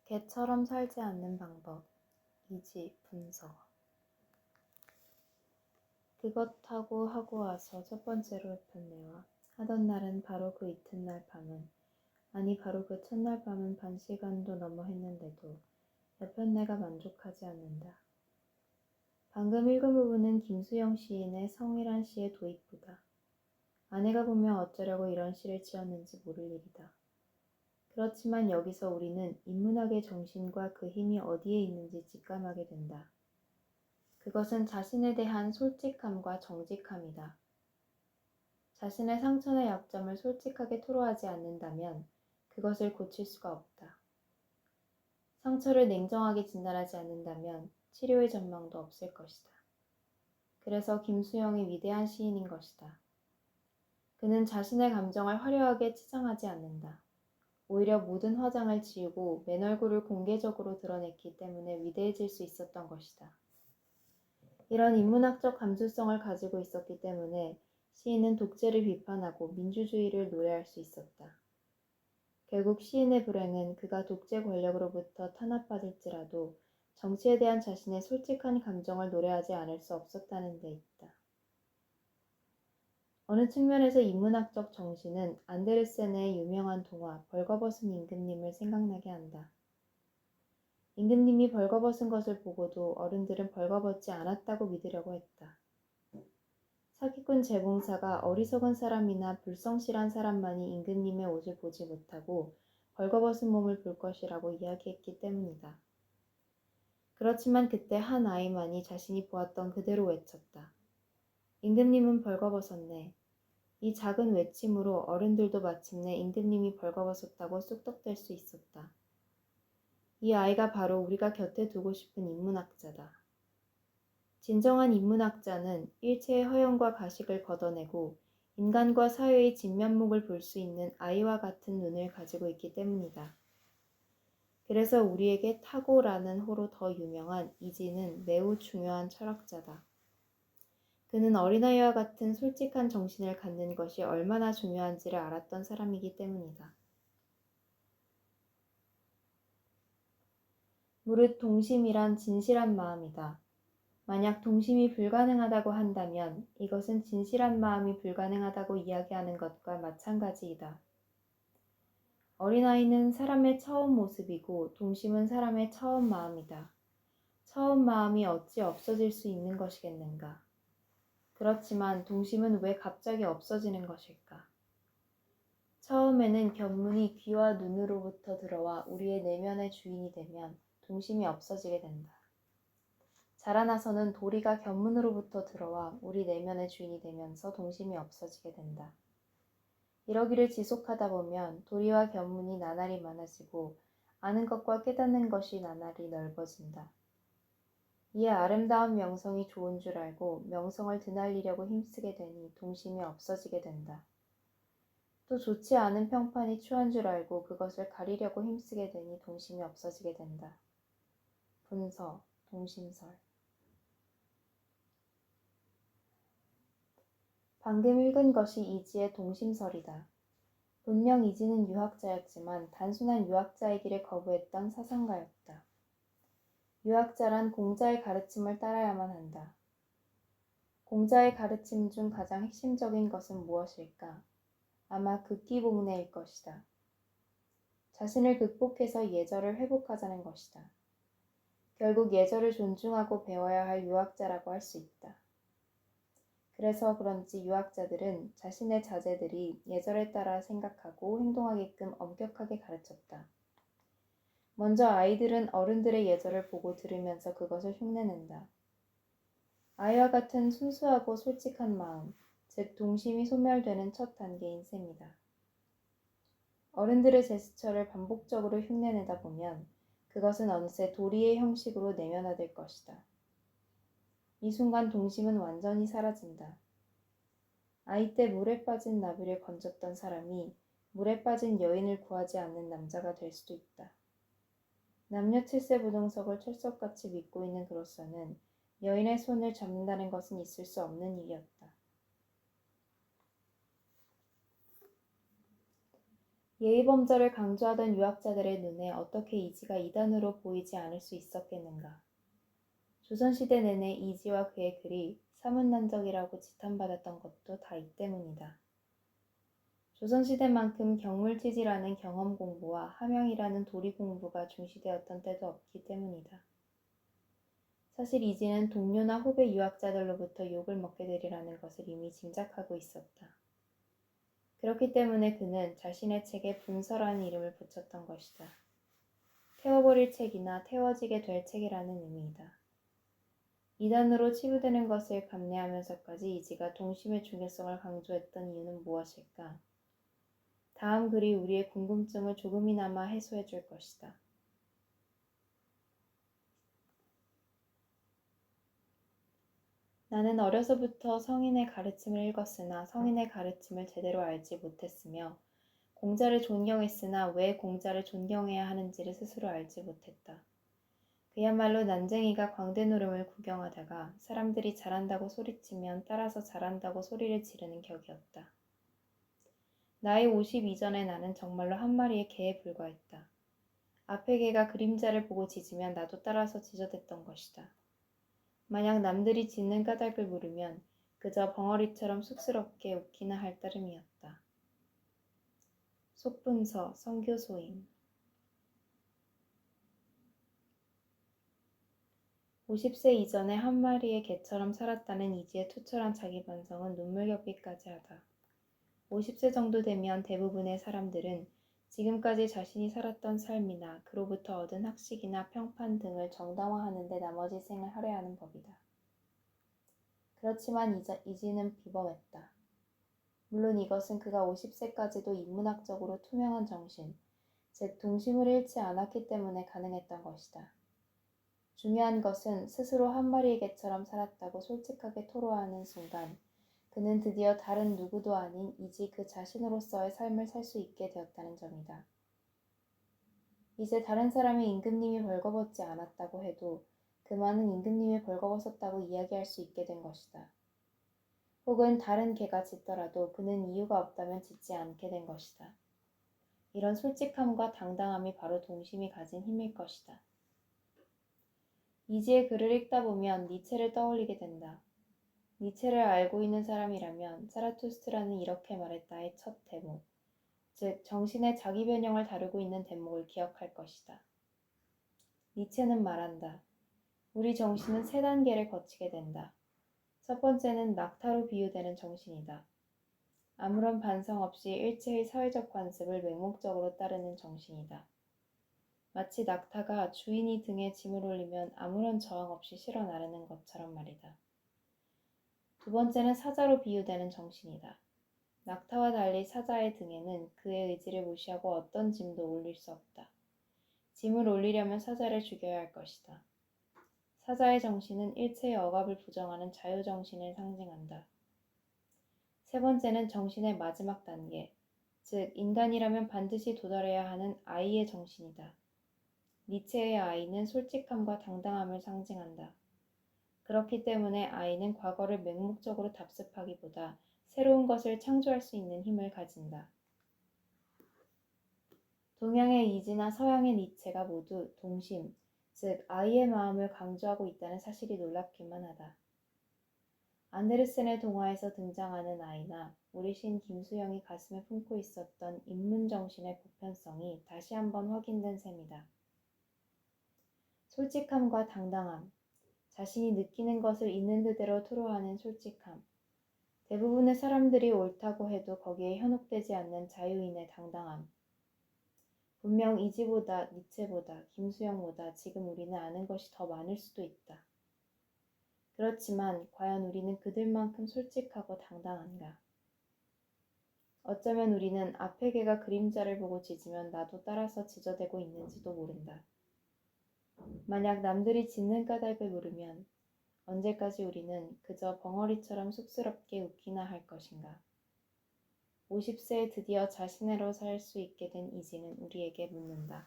개처럼 살지 않는 방법. 이지 분석. 그것하고 하고 와서 첫 번째로 옆편네와 하던 날은 바로 그 이튿날 밤은, 아니 바로 그 첫날 밤은 반 시간도 넘어 했는데도 옆편네가 만족하지 않는다. 방금 읽은 부분은 김수영 시인의 성이란 시의 도입부다. 아내가 보면 어쩌려고 이런 시를 지었는지 모를 일이다. 그렇지만 여기서 우리는 인문학의 정신과 그 힘이 어디에 있는지 직감하게 된다. 그것은 자신에 대한 솔직함과 정직함이다. 자신의 상처나 약점을 솔직하게 토로하지 않는다면 그것을 고칠 수가 없다. 상처를 냉정하게 진단하지 않는다면 치료의 전망도 없을 것이다. 그래서 김수영이 위대한 시인인 것이다. 그는 자신의 감정을 화려하게 치장하지 않는다. 오히려 모든 화장을 지우고 맨 얼굴을 공개적으로 드러냈기 때문에 위대해질 수 있었던 것이다. 이런 인문학적 감수성을 가지고 있었기 때문에 시인은 독재를 비판하고 민주주의를 노래할 수 있었다. 결국 시인의 불행은 그가 독재 권력으로부터 탄압받을지라도 정치에 대한 자신의 솔직한 감정을 노래하지 않을 수 없었다는 데 있다. 어느 측면에서 인문학적 정신은 안데르센의 유명한 동화 벌거벗은 임금님을 생각나게 한다. 임금님이 벌거벗은 것을 보고도 어른들은 벌거벗지 않았다고 믿으려고 했다. 사기꾼 재봉사가 어리석은 사람이나 불성실한 사람만이 임금님의 옷을 보지 못하고 벌거벗은 몸을 볼 것이라고 이야기했기 때문이다. 그렇지만 그때 한 아이만이 자신이 보았던 그대로 외쳤다. 임금님은 벌거벗었네. 이 작은 외침으로 어른들도 마침내 임금님이 벌거벗었다고 쑥덕댈 수 있었다. 이 아이가 바로 우리가 곁에 두고 싶은 인문학자다. 진정한 인문학자는 일체의 허영과 가식을 걷어내고 인간과 사회의 진면목을 볼 수 있는 아이와 같은 눈을 가지고 있기 때문이다. 그래서 우리에게 타고라는 호로 더 유명한 이지는 매우 중요한 철학자다. 그는 어린아이와 같은 솔직한 정신을 갖는 것이 얼마나 중요한지를 알았던 사람이기 때문이다. 무릇 동심이란 진실한 마음이다. 만약 동심이 불가능하다고 한다면 이것은 진실한 마음이 불가능하다고 이야기하는 것과 마찬가지이다. 어린아이는 사람의 처음 모습이고 동심은 사람의 처음 마음이다. 처음 마음이 어찌 없어질 수 있는 것이겠는가? 그렇지만 동심은 왜 갑자기 없어지는 것일까? 처음에는 견문이 귀와 눈으로부터 들어와 우리의 내면의 주인이 되면 동심이 없어지게 된다. 자라나서는 도리가 견문으로부터 들어와 우리 내면의 주인이 되면서 동심이 없어지게 된다. 이러기를 지속하다 보면 도리와 견문이 나날이 많아지고 아는 것과 깨닫는 것이 나날이 넓어진다. 이에 아름다운 명성이 좋은 줄 알고 명성을 드날리려고 힘쓰게 되니 동심이 없어지게 된다. 또 좋지 않은 평판이 추한 줄 알고 그것을 가리려고 힘쓰게 되니 동심이 없어지게 된다. 분서, 동심설. 방금 읽은 것이 이지의 동심설이다. 분명 이지는 유학자였지만 단순한 유학자이기를 거부했던 사상가였다. 유학자란 공자의 가르침을 따라야만 한다. 공자의 가르침 중 가장 핵심적인 것은 무엇일까? 아마 극기복례일 것이다. 자신을 극복해서 예절을 회복하자는 것이다. 결국 예절을 존중하고 배워야 할 유학자라고 할 수 있다. 그래서 그런지 유학자들은 자신의 자제들이 예절에 따라 생각하고 행동하게끔 엄격하게 가르쳤다. 먼저 아이들은 어른들의 예절을 보고 들으면서 그것을 흉내낸다. 아이와 같은 순수하고 솔직한 마음, 즉 동심이 소멸되는 첫 단계인 셈이다. 어른들의 제스처를 반복적으로 흉내내다 보면 그것은 어느새 도리의 형식으로 내면화될 것이다. 이 순간 동심은 완전히 사라진다. 아이 때 물에 빠진 나비를 건졌던 사람이 물에 빠진 여인을 구하지 않는 남자가 될 수도 있다. 남녀 칠세부동석을 철석같이 믿고 있는 그로서는 여인의 손을 잡는다는 것은 있을 수 없는 일이었다. 예의범절을 강조하던 유학자들의 눈에 어떻게 이지가 이단으로 보이지 않을 수 있었겠는가. 조선시대 내내 이지와 그의 글이 사문난적이라고 지탄받았던 것도 다 이 때문이다. 조선시대만큼 경물치지라는 경험 공부와 함양이라는 도리 공부가 중시되었던 때도 없기 때문이다. 사실 이지는 동료나 후배 유학자들로부터 욕을 먹게 되리라는 것을 이미 짐작하고 있었다. 그렇기 때문에 그는 자신의 책에 분서라는 이름을 붙였던 것이다. 태워버릴 책이나 태워지게 될 책이라는 의미이다. 이단으로 치부되는 것을 감내하면서까지 이지가 동심의 중요성을 강조했던 이유는 무엇일까? 다음 글이 우리의 궁금증을 조금이나마 해소해 줄 것이다. 나는 어려서부터 성인의 가르침을 읽었으나 성인의 가르침을 제대로 알지 못했으며 공자를 존경했으나 왜 공자를 존경해야 하는지를 스스로 알지 못했다. 그야말로 난쟁이가 광대 노름을 구경하다가 사람들이 잘한다고 소리치면 따라서 잘한다고 소리를 지르는 격이었다. 나이 50 이전에 나는 정말로 한 마리의 개에 불과했다. 앞의 개가 그림자를 보고 짖으면 나도 따라서 짖어댔던 것이다. 만약 남들이 짖는 까닭을 물으면 그저 벙어리처럼 쑥스럽게 웃기나 할 따름이었다. 속분서, 성교소임. 50세 이전에 한 마리의 개처럼 살았다는 이지의 투철한 자기 반성은 눈물겹기까지 하다. 50세 정도 되면 대부분의 사람들은 지금까지 자신이 살았던 삶이나 그로부터 얻은 학식이나 평판 등을 정당화하는 데 나머지 생을 할애하는 법이다. 그렇지만 이지는 비범했다. 물론 이것은 그가 50세까지도 인문학적으로 투명한 정신, 즉 동심을 잃지 않았기 때문에 가능했던 것이다. 중요한 것은 스스로 한 마리의 개처럼 살았다고 솔직하게 토로하는 순간 그는 드디어 다른 누구도 아닌 이지 그 자신으로서의 삶을 살 수 있게 되었다는 점이다. 이제 다른 사람이 임금님이 벌거벗지 않았다고 해도 그만은 임금님이 벌거벗었다고 이야기할 수 있게 된 것이다. 혹은 다른 개가 짖더라도 그는 이유가 없다면 짖지 않게 된 것이다. 이런 솔직함과 당당함이 바로 동심이 가진 힘일 것이다. 이지의 글을 읽다 보면 니체를 떠올리게 된다. 니체를 알고 있는 사람이라면 자라투스트라는 이렇게 말했다의 첫 대목, 즉 정신의 자기 변형을 다루고 있는 대목을 기억할 것이다. 니체는 말한다. 우리 정신은 세 단계를 거치게 된다. 첫 번째는 낙타로 비유되는 정신이다. 아무런 반성 없이 일체의 사회적 관습을 맹목적으로 따르는 정신이다. 마치 낙타가 주인이 등에 짐을 올리면 아무런 저항 없이 실어 나르는 것처럼 말이다. 두 번째는 사자로 비유되는 정신이다. 낙타와 달리 사자의 등에는 그의 의지를 무시하고 어떤 짐도 올릴 수 없다. 짐을 올리려면 사자를 죽여야 할 것이다. 사자의 정신은 일체의 억압을 부정하는 자유정신을 상징한다. 세 번째는 정신의 마지막 단계, 즉 인간이라면 반드시 도달해야 하는 아이의 정신이다. 니체의 아이는 솔직함과 당당함을 상징한다. 그렇기 때문에 아이는 과거를 맹목적으로 답습하기보다 새로운 것을 창조할 수 있는 힘을 가진다. 동양의 이지나 서양의 니체가 모두 동심, 즉 아이의 마음을 강조하고 있다는 사실이 놀랍기만 하다. 안데르센의 동화에서 등장하는 아이나 우리 시인 김수영이 가슴에 품고 있었던 인문정신의 보편성이 다시 한번 확인된 셈이다. 솔직함과 당당함, 자신이 느끼는 것을 있는 그대로 토로하는 솔직함, 대부분의 사람들이 옳다고 해도 거기에 현혹되지 않는 자유인의 당당함. 분명 이지보다 니체보다 김수영보다 지금 우리는 아는 것이 더 많을 수도 있다. 그렇지만 과연 우리는 그들만큼 솔직하고 당당한가? 어쩌면 우리는 앞의 개가 그림자를 보고 짖으면 나도 따라서 짖어대고 있는지도 모른다. 만약 남들이 짖는 까닭을 물으면 언제까지 우리는 그저 벙어리처럼 쑥스럽게 웃기나 할 것인가? 50세에 드디어 자신으로 살 수 있게 된 이지는 우리에게 묻는다.